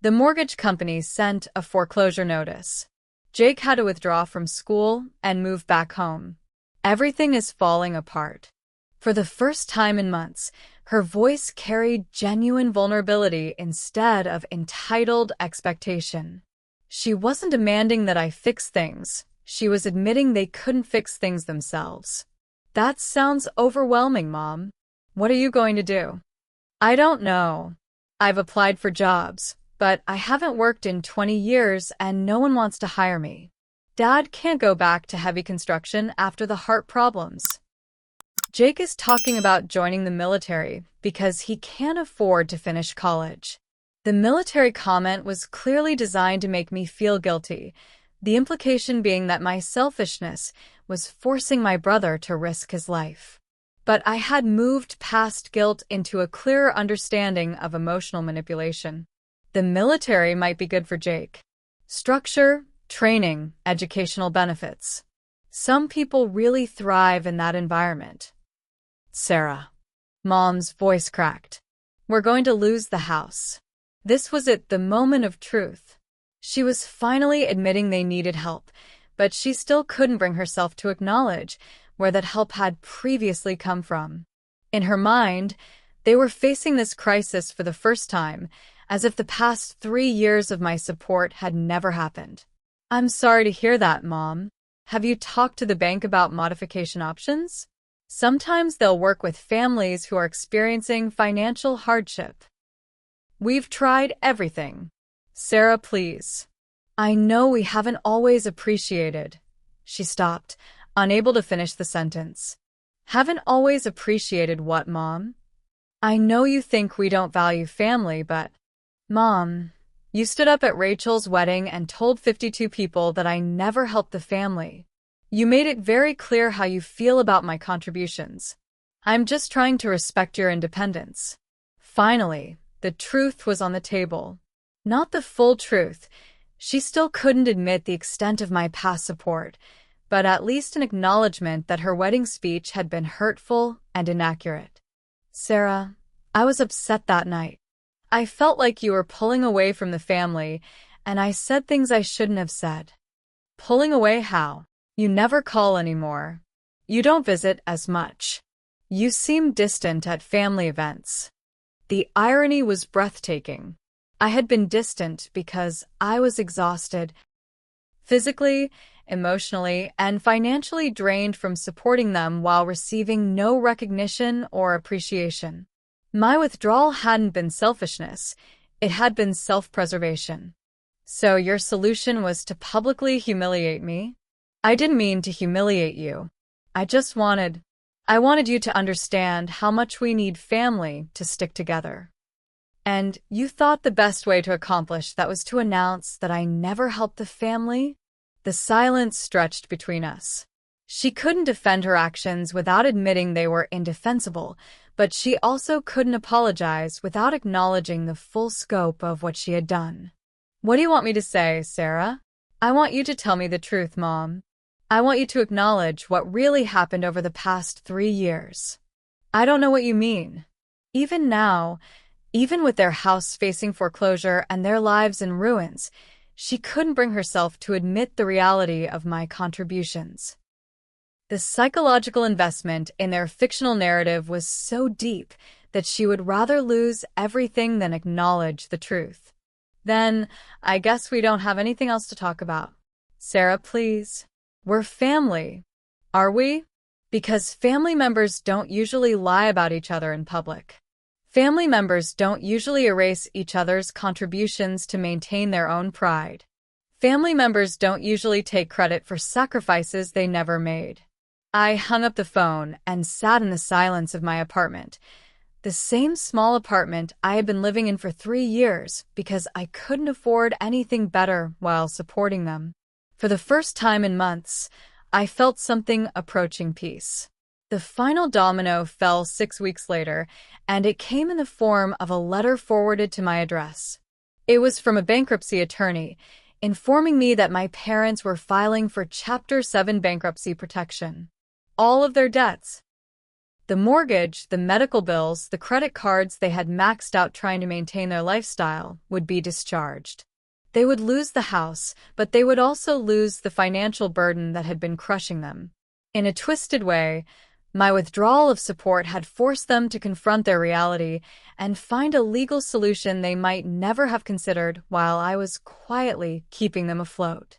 The mortgage company sent a foreclosure notice. Jake had to withdraw from school and move back home. Everything is falling apart. For the first time in months, her voice carried genuine vulnerability instead of entitled expectation. She wasn't demanding that I fix things. She was admitting they couldn't fix things themselves. That sounds overwhelming, Mom. What are you going to do? I don't know. I've applied for jobs, but I haven't worked in 20 years and no one wants to hire me. Dad can't go back to heavy construction after the heart problems. Jake is talking about joining the military because he can't afford to finish college. The military comment was clearly designed to make me feel guilty, the implication being that my selfishness was forcing my brother to risk his life. But I had moved past guilt into a clearer understanding of emotional manipulation. The military might be good for Jake. Structure, training, educational benefits. Some people really thrive in that environment. Sarah. Mom's voice cracked. We're going to lose the house. This was it, the moment of truth. She was finally admitting they needed help, but she still couldn't bring herself to acknowledge where that help had previously come from. In her mind, they were facing this crisis for the first time, as if the past 3 years of my support had never happened. I'm sorry to hear that, Mom. Have you talked to the bank about modification options? Sometimes they'll work with families who are experiencing financial hardship. We've tried everything. Sarah, please. I know we haven't always appreciated. She stopped, unable to finish the sentence. Haven't always appreciated what, Mom? I know you think we don't value family, but... Mom, you stood up at Rachel's wedding and told 52 people that I never helped the family. You made it very clear how you feel about my contributions. I'm just trying to respect your independence. Finally, the truth was on the table. Not the full truth. She still couldn't admit the extent of my past support, but at least an acknowledgement that her wedding speech had been hurtful and inaccurate. Sarah, I was upset that night. I felt like you were pulling away from the family, and I said things I shouldn't have said. Pulling away how? You never call anymore. You don't visit as much. You seem distant at family events. The irony was breathtaking. I had been distant because I was exhausted, physically, emotionally, and financially drained from supporting them while receiving no recognition or appreciation. My withdrawal hadn't been selfishness, it had been self-preservation. So your solution was to publicly humiliate me? I didn't mean to humiliate you. I wanted you to understand how much we need family to stick together. And you thought the best way to accomplish that was to announce that I never helped the family? The silence stretched between us. She couldn't defend her actions without admitting they were indefensible, but she also couldn't apologize without acknowledging the full scope of what she had done. What do you want me to say, Sarah? I want you to tell me the truth, Mom. I want you to acknowledge what really happened over the past 3 years. I don't know what you mean. Even now, even with their house facing foreclosure and their lives in ruins, she couldn't bring herself to admit the reality of my contributions. The psychological investment in their fictional narrative was so deep that she would rather lose everything than acknowledge the truth. Then, I guess we don't have anything else to talk about. Sarah, please. We're family. Are we? Because family members don't usually lie about each other in public. Family members don't usually erase each other's contributions to maintain their own pride. Family members don't usually take credit for sacrifices they never made. I hung up the phone and sat in the silence of my apartment, the same small apartment I had been living in for 3 years because I couldn't afford anything better while supporting them. For the first time in months, I felt something approaching peace. The final domino fell 6 weeks later, and it came in the form of a letter forwarded to my address. It was from a bankruptcy attorney, informing me that my parents were filing for Chapter 7 bankruptcy protection. All of their debts. The mortgage, the medical bills, the credit cards they had maxed out trying to maintain their lifestyle would be discharged. They would lose the house, but they would also lose the financial burden that had been crushing them. In a twisted way, my withdrawal of support had forced them to confront their reality and find a legal solution they might never have considered while I was quietly keeping them afloat.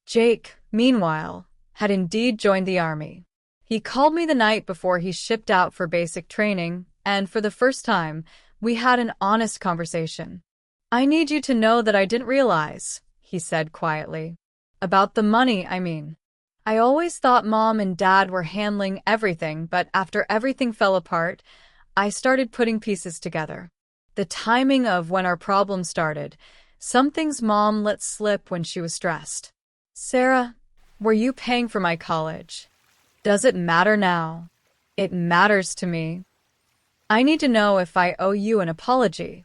Jake, meanwhile, had indeed joined the army. He called me the night before he shipped out for basic training, and for the first time, we had an honest conversation. I need you to know that I didn't realize, he said quietly. About the money, I mean. I always thought Mom and Dad were handling everything, but after everything fell apart, I started putting pieces together. The timing of when our problem started, some things Mom let slip when she was stressed. Sarah, were you paying for my college? Does it matter now? It matters to me. I need to know if I owe you an apology.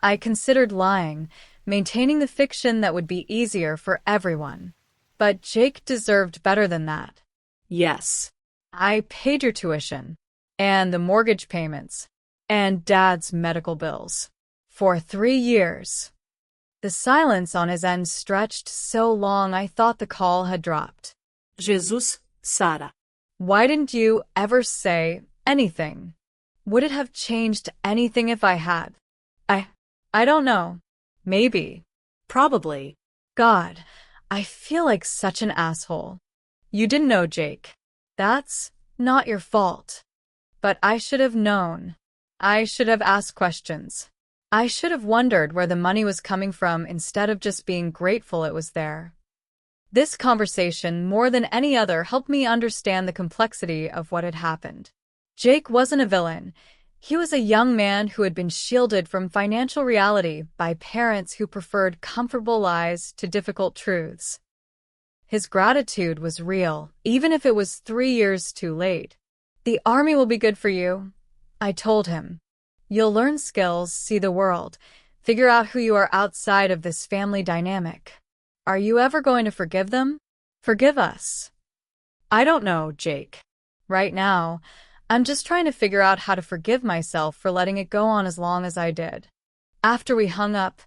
I considered lying, maintaining the fiction that would be easier for everyone. But Jake deserved better than that. Yes. I paid your tuition, and the mortgage payments, and Dad's medical bills. For 3 years. The silence on his end stretched so long I thought the call had dropped. Jesus, Sara. Why didn't you ever say anything? Would it have changed anything if I had? I don't know. Maybe. Probably. God, I feel like such an asshole. You didn't know, Jake. That's not your fault. But I should have known. I should have asked questions. I should have wondered where the money was coming from instead of just being grateful it was there. This conversation, more than any other, helped me understand the complexity of what had happened. Jake wasn't a villain. He was a young man who had been shielded from financial reality by parents who preferred comfortable lies to difficult truths. His gratitude was real, even if it was 3 years too late. The army will be good for you, I told him. You'll learn skills, see the world, figure out who you are outside of this family dynamic. Are you ever going to forgive them? Forgive us? I don't know, Jake. Right now, I'm just trying to figure out how to forgive myself for letting it go on as long as I did. After we hung up,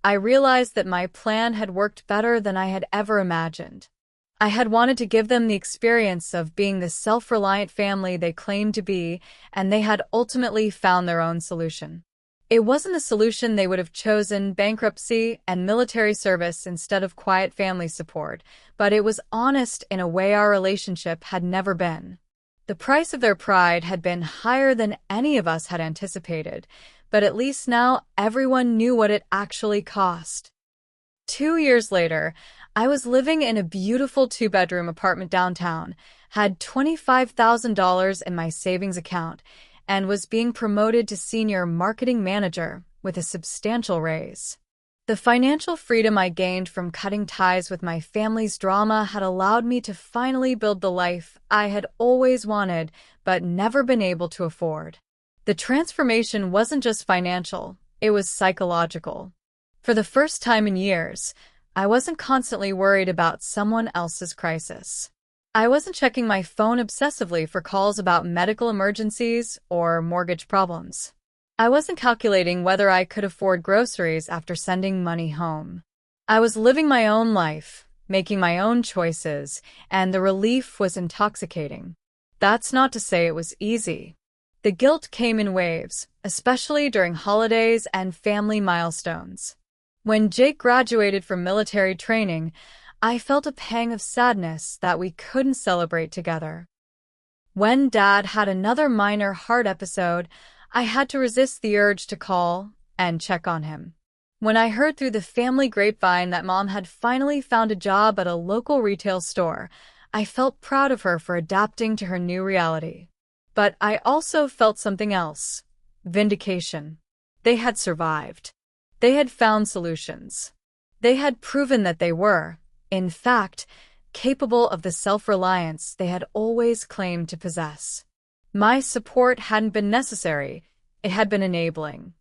I realized that my plan had worked better than I had ever imagined. I had wanted to give them the experience of being the self-reliant family they claimed to be, and they had ultimately found their own solution. It wasn't a solution they would have chosen, bankruptcy and military service instead of quiet family support, but it was honest in a way our relationship had never been. The price of their pride had been higher than any of us had anticipated, but at least now everyone knew what it actually cost. 2 years later, I was living in a beautiful 2-bedroom apartment downtown, had $25,000 in my savings account, and was being promoted to senior marketing manager with a substantial raise. The financial freedom I gained from cutting ties with my family's drama had allowed me to finally build the life I had always wanted but never been able to afford. The transformation wasn't just financial, it was psychological. For the first time in years, I wasn't constantly worried about someone else's crisis. I wasn't checking my phone obsessively for calls about medical emergencies or mortgage problems. I wasn't calculating whether I could afford groceries after sending money home. I was living my own life, making my own choices, and the relief was intoxicating. That's not to say it was easy. The guilt came in waves, especially during holidays and family milestones. When Jake graduated from military training, I felt a pang of sadness that we couldn't celebrate together. When Dad had another minor heart episode, I had to resist the urge to call and check on him. When I heard through the family grapevine that Mom had finally found a job at a local retail store, I felt proud of her for adapting to her new reality. But I also felt something else: vindication. They had survived. They had found solutions. They had proven that they were, in fact, capable of the self-reliance they had always claimed to possess. My support hadn't been necessary, it had been enabling.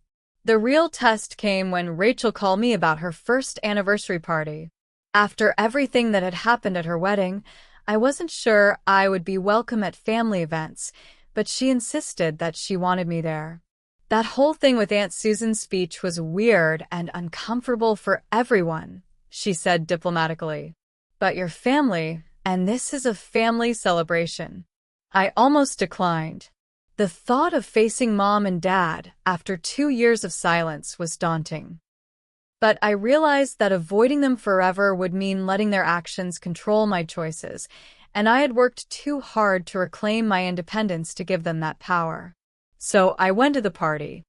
The real test came when Rachel called me about her first anniversary party. After everything that had happened at her wedding, I wasn't sure I would be welcome at family events, but she insisted that she wanted me there. That whole thing with Aunt Susan's speech was weird and uncomfortable for everyone, she said diplomatically. But your family, and this is a family celebration. I almost declined. The thought of facing Mom and Dad after 2 years of silence was daunting. But I realized that avoiding them forever would mean letting their actions control my choices, and I had worked too hard to reclaim my independence to give them that power. So I went to the party.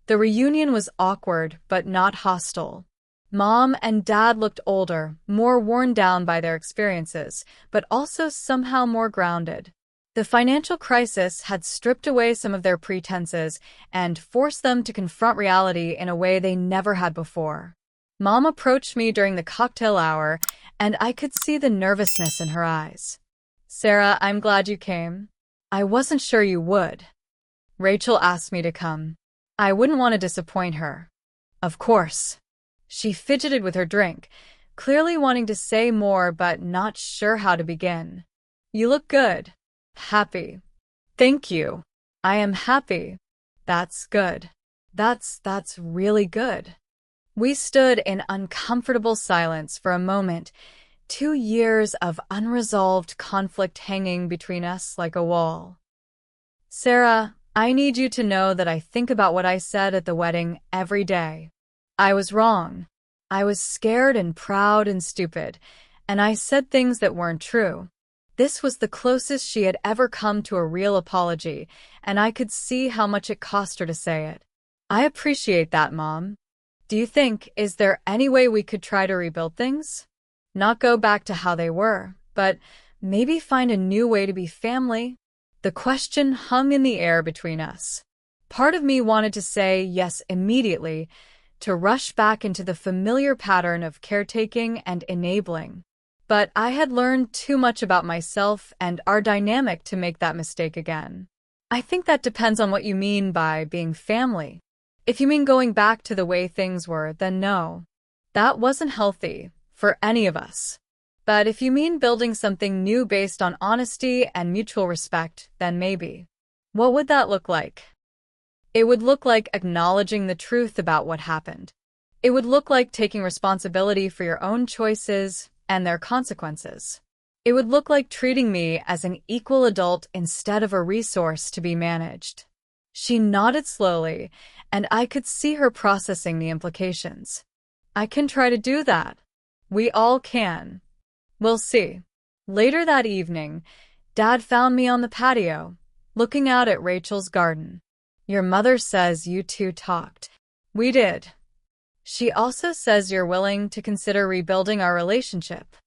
The reunion was awkward, but not hostile. Mom and Dad looked older, more worn down by their experiences, but also somehow more grounded. The financial crisis had stripped away some of their pretenses and forced them to confront reality in a way they never had before. Mom approached me during the cocktail hour, and I could see the nervousness in her eyes. "Sarah, I'm glad you came. I wasn't sure you would. Rachel asked me to come. I wouldn't want to disappoint her." "Of course." She fidgeted with her drink, clearly wanting to say more but not sure how to begin. "You look good." "Happy." "Thank you." "I am happy." "That's good." That's really good." We stood in uncomfortable silence for a moment, 2 years of unresolved conflict hanging between us like a wall. "Sarah, I need you to know that I think about what I said at the wedding every day. I was wrong. I was scared and proud and stupid, and I said things that weren't true." This was the closest she had ever come to a real apology, and I could see how much it cost her to say it. "I appreciate that, Mom. Is there any way we could try to rebuild things? Not go back to how they were, but maybe find a new way to be family?" The question hung in the air between us. Part of me wanted to say yes immediately, to rush back into the familiar pattern of caretaking and enabling. But I had learned too much about myself and our dynamic to make that mistake again. "I think that depends on what you mean by being family. If you mean going back to the way things were, then no. That wasn't healthy for any of us. But if you mean building something new based on honesty and mutual respect, then maybe." "What would that look like?" "It would look like acknowledging the truth about what happened. It would look like taking responsibility for your own choices and their consequences. It would look like treating me as an equal adult instead of a resource to be managed." She nodded slowly, and I could see her processing the implications. "I can try to do that. We all can. We'll see." Later that evening, Dad found me on the patio, looking out at Rachel's garden. "Your mother says you two talked." "We did. She also says you're willing to consider rebuilding our relationship."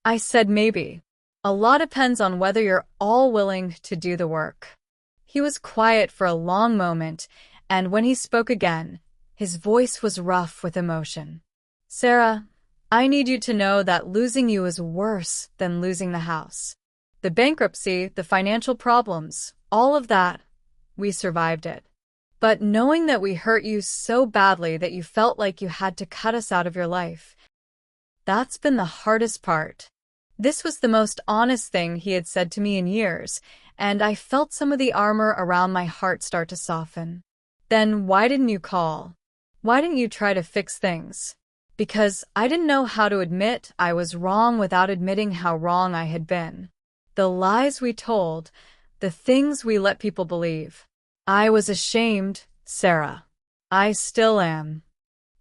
I said maybe. "A lot depends on whether you're all willing to do the work." He was quiet for a long moment, and when he spoke again, his voice was rough with emotion. "Sarah, I need you to know that losing you is worse than losing the house. The bankruptcy, the financial problems, all of that, we survived it. But knowing that we hurt you so badly that you felt like you had to cut us out of your life, that's been the hardest part." This was the most honest thing he had said to me in years, and I felt some of the armor around my heart start to soften. "Then why didn't you call? Why didn't you try to fix things?" "Because I didn't know how to admit I was wrong without admitting how wrong I had been. The lies we told, the things we let people believe. I was ashamed, Sarah. I still am."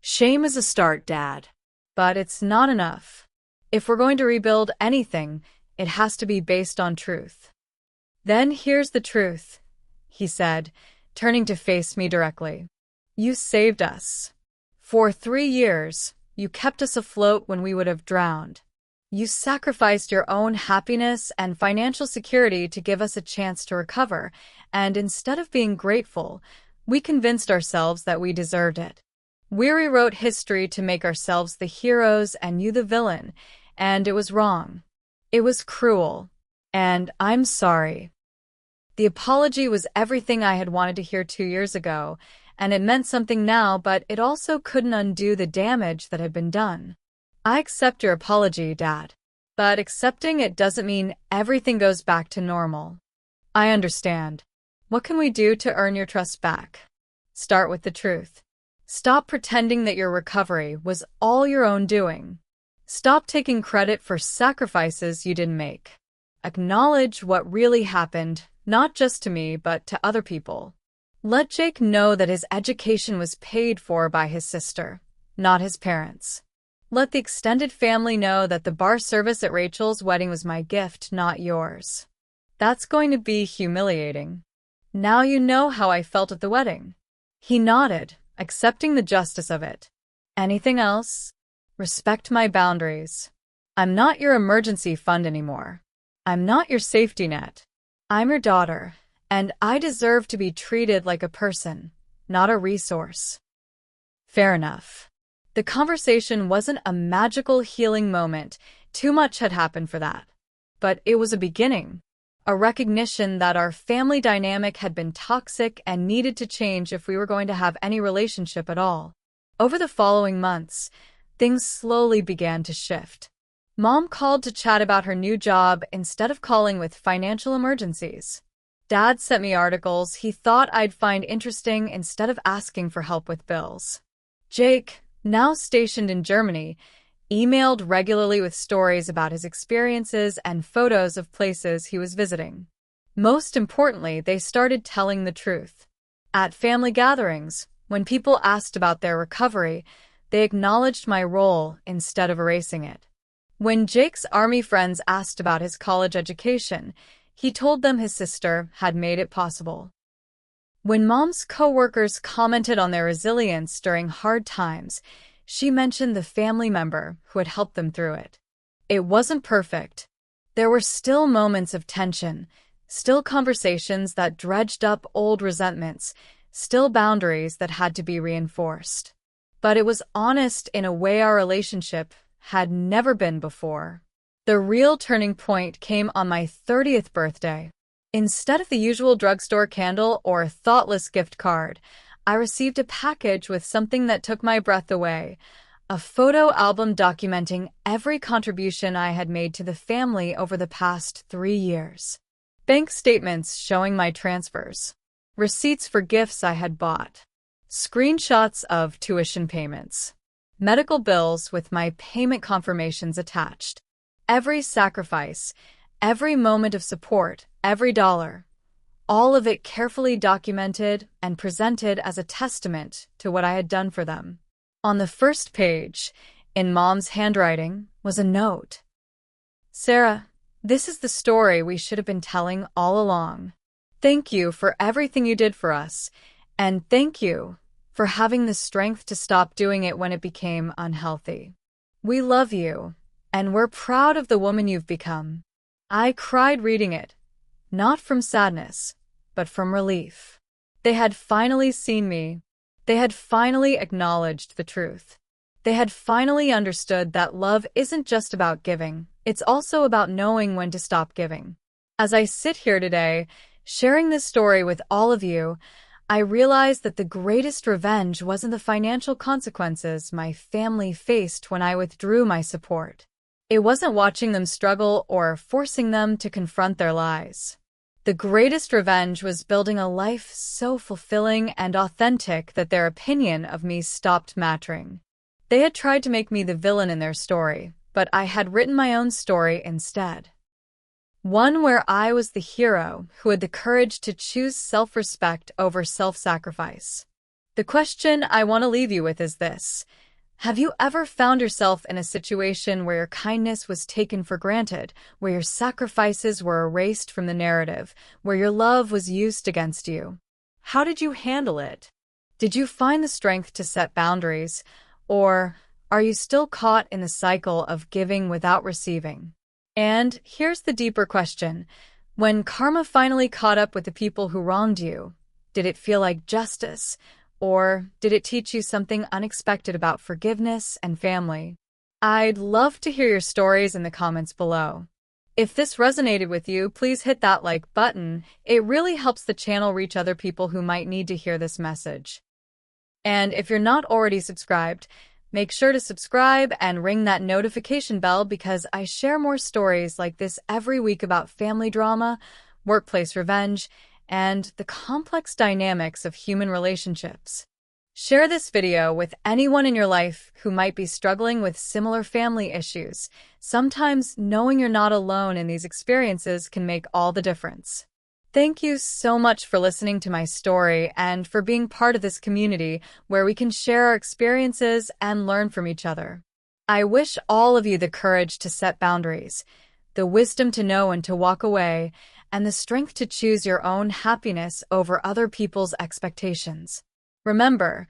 Shame is a start, Dad. But it's not enough. If we're going to rebuild anything, it has to be based on truth. "Then here's the truth," he said, turning to face me directly. "You saved us. For 3 years, you kept us afloat when we would have drowned. You sacrificed your own happiness and financial security to give us a chance to recover, and instead of being grateful, we convinced ourselves that we deserved it. We rewrote history to make ourselves the heroes and you the villain, and it was wrong. It was cruel. And I'm sorry." The apology was everything I had wanted to hear 2 years ago, and it meant something now, but it also couldn't undo the damage that had been done. "I accept your apology, Dad. But accepting it doesn't mean everything goes back to normal." "I understand. What can we do to earn your trust back?" "Start with the truth. Stop pretending that your recovery was all your own doing. Stop taking credit for sacrifices you didn't make. Acknowledge what really happened, not just to me, but to other people. Let Jake know that his education was paid for by his sister, not his parents. Let the extended family know that the bar service at Rachel's wedding was my gift, not yours. That's going to be humiliating. Now you know how I felt at the wedding." He nodded, accepting the justice of it. Anything else? Respect my boundaries. I'm not your emergency fund anymore. I'm not your safety net. I'm your daughter, and I deserve to be treated like a person, not a resource. Fair enough. The conversation wasn't a magical healing moment. Too much had happened for that. But it was a beginning. A recognition that our family dynamic had been toxic and needed to change if we were going to have any relationship at all. Over the following months, things slowly began to shift. Mom called to chat about her new job instead of calling with financial emergencies. Dad sent me articles he thought I'd find interesting instead of asking for help with bills. Jake, now stationed in Germany, emailed regularly with stories about his experiences and photos of places he was visiting. Most importantly, they started telling the truth. At family gatherings, when people asked about their recovery, they acknowledged my role instead of erasing it. When Jake's army friends asked about his college education, he told them his sister had made it possible. When Mom's coworkers commented on their resilience during hard times, she mentioned the family member who had helped them through it. It wasn't perfect. There were still moments of tension, still conversations that dredged up old resentments, still boundaries that had to be reinforced. But it was honest in a way our relationship had never been before. The real turning point came on my 30th birthday. Instead of the usual drugstore candle or thoughtless gift card, I received a package with something that took my breath away, a photo album documenting every contribution I had made to the family over the past 3 years. Bank statements showing my transfers, receipts for gifts I had bought, screenshots of tuition payments, medical bills with my payment confirmations attached. Every sacrifice, every moment of support, every dollar. All of it carefully documented and presented as a testament to what I had done for them. On the first page, in Mom's handwriting, was a note. Sarah, this is the story we should have been telling all along. Thank you for everything you did for us, and thank you for having the strength to stop doing it when it became unhealthy. We love you, and we're proud of the woman you've become. I cried reading it. Not from sadness, but from relief. They had finally seen me. They had finally acknowledged the truth. They had finally understood that love isn't just about giving, it's also about knowing when to stop giving. As I sit here today, sharing this story with all of you, I realize that the greatest revenge wasn't the financial consequences my family faced when I withdrew my support. It wasn't watching them struggle or forcing them to confront their lies. The greatest revenge was building a life so fulfilling and authentic that their opinion of me stopped mattering. They had tried to make me the villain in their story, but I had written my own story instead. One where I was the hero who had the courage to choose self-respect over self-sacrifice. The question I want to leave you with is this. Have you ever found yourself in a situation where your kindness was taken for granted, where your sacrifices were erased from the narrative, where your love was used against you? How did you handle it? Did you find the strength to set boundaries, or are you still caught in the cycle of giving without receiving? And here's the deeper question. When karma finally caught up with the people who wronged you, did it feel like justice? Or did it teach you something unexpected about forgiveness and family? I'd love to hear your stories in the comments below. If this resonated with you, please hit that like button. It really helps the channel reach other people who might need to hear this message. And if you're not already subscribed, make sure to subscribe and ring that notification bell because I share more stories like this every week about family drama, workplace revenge, and the complex dynamics of human relationships. Share this video with anyone in your life who might be struggling with similar family issues. Sometimes knowing you're not alone in these experiences can make all the difference. Thank you so much for listening to my story and for being part of this community where we can share our experiences and learn from each other. I wish all of you the courage to set boundaries, the wisdom to know when to walk away, and the strength to choose your own happiness over other people's expectations. Remember,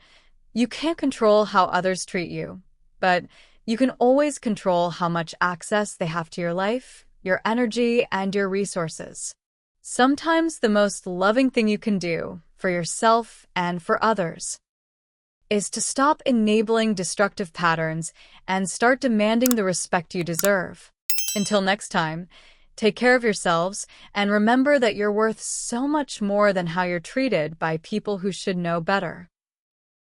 You can't control how others treat you, but you can always control how much access they have to your life, your energy, and your resources. Sometimes the most loving thing you can do for yourself and for others is to stop enabling destructive patterns and start demanding the respect you deserve. Until next time, take care of yourselves and remember that you're worth so much more than how you're treated by people who should know better.